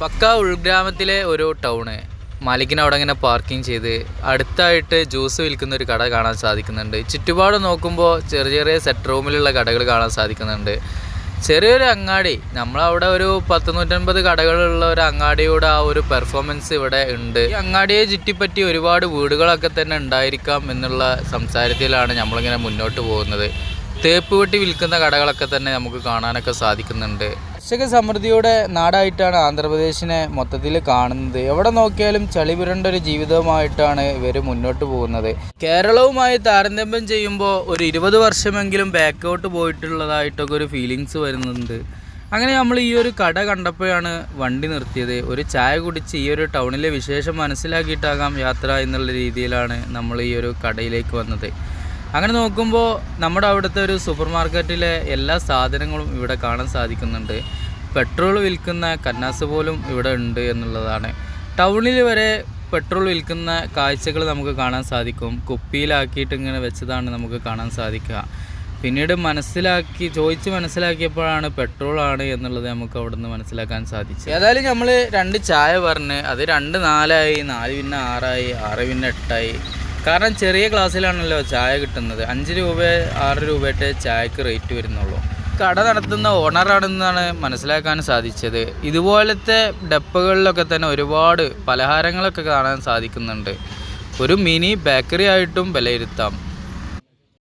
പക്ക ഉൾഗ്രാമത്തിലെ ഒരു ടൗണ്. മാലിക്കിന് അവിടെ ഇങ്ങനെ പാർക്കിംഗ് ചെയ്ത് അടുത്തായിട്ട് ജ്യൂസ് വിൽക്കുന്ന ഒരു കട കാണാൻ സാധിക്കുന്നുണ്ട്. ചുറ്റുപാട് നോക്കുമ്പോൾ ചെറിയ ചെറിയ സെറ്റ് റൂമിലുള്ള കടകൾ കാണാൻ സാധിക്കുന്നുണ്ട്. ചെറിയൊരു അങ്ങാടി, നമ്മളവിടെ ഒരു 100-150 കടകളുള്ള ഒരു അങ്ങാടിയുടെ ആ ഒരു പെർഫോമൻസ് ഇവിടെ ഉണ്ട്. ഈ അങ്ങാടിയെ ചുറ്റിപ്പറ്റി ഒരുപാട് വീടുകളൊക്കെ തന്നെ ഉണ്ടായിരിക്കാം എന്നുള്ള സംസാരത്തിലാണ് നമ്മളിങ്ങനെ മുന്നോട്ട് പോകുന്നത്. തേപ്പ് വെട്ടി വിൽക്കുന്ന കടകളൊക്കെ തന്നെ നമുക്ക് കാണാനൊക്കെ സാധിക്കുന്നുണ്ട്. കർഷക സമൃദ്ധിയുടെ നാടായിട്ടാണ് ആന്ധ്രാപ്രദേശിനെ മൊത്തത്തിൽ കാണുന്നത്. എവിടെ നോക്കിയാലും ചളി പുരണ്ട ഒരു ജീവിതവുമായിട്ടാണ് ഇവർ മുന്നോട്ട് പോകുന്നത്. കേരളവുമായി താരതമ്യം ചെയ്യുമ്പോൾ ഒരു 20 വർഷമെങ്കിലും ബാക്കോട്ട് പോയിട്ടുള്ളതായിട്ടൊക്കെ ഒരു ഫീലിങ്സ് വരുന്നുണ്ട്. അങ്ങനെ നമ്മൾ ഈ ഒരു കട കണ്ടപ്പോഴാണ് വണ്ടി നിർത്തിയത്. ഒരു ചായ കുടിച്ച് ഈ ഒരു ടൗണിലെ വിശേഷം മനസ്സിലാക്കിയിട്ടാകാം യാത്ര എന്നുള്ള രീതിയിലാണ് നമ്മൾ ഈ ഒരു കടയിലേക്ക് വന്നത്. അങ്ങനെ നോക്കുമ്പോൾ നമ്മുടെ അവിടുത്തെ ഒരു സൂപ്പർ മാർക്കറ്റിലെ എല്ലാ സാധനങ്ങളും ഇവിടെ കാണാൻ സാധിക്കുന്നുണ്ട്. പെട്രോൾ വിൽക്കുന്ന കന്നാസ് പോലും ഇവിടെ ഉണ്ട് എന്നുള്ളതാണ്. ടൗണിൽ വരെ പെട്രോൾ വിൽക്കുന്ന കാഴ്ചകൾ നമുക്ക് കാണാൻ സാധിക്കും. കുപ്പിയിലാക്കിയിട്ട് ഇങ്ങനെ വെച്ചതാണ് നമുക്ക് കാണാൻ സാധിക്കുക. പിന്നീട് ചോദിച്ച് മനസ്സിലാക്കിയപ്പോഴാണ് പെട്രോളാണ് എന്നുള്ളത് നമുക്ക് അവിടെ നിന്ന് മനസ്സിലാക്കാൻ സാധിച്ചു. ഏതായാലും നമ്മൾ 2 ചായ പറഞ്ഞ് അത് 2 4 4 പിന്നെ 6 6 പിന്നെ 8. കാരണം ചെറിയ ക്ലാസ്സിലാണല്ലോ ചായ കിട്ടുന്നത്. 5 രൂപ 6 രൂപയുടെ ചായക്ക് റേറ്റ് വരുന്നുള്ളൂ. കട നടത്തുന്ന ഓണറാണെന്നാണ് മനസ്സിലാക്കാൻ സാധിച്ചത്. ഇതുപോലത്തെ ഡപ്പകളിലൊക്കെ തന്നെ ഒരുപാട് പലഹാരങ്ങളൊക്കെ കാണാൻ സാധിക്കുന്നുണ്ട്. ഒരു മിനി ബേക്കറി ആയിട്ടും വിലയിരുത്താം.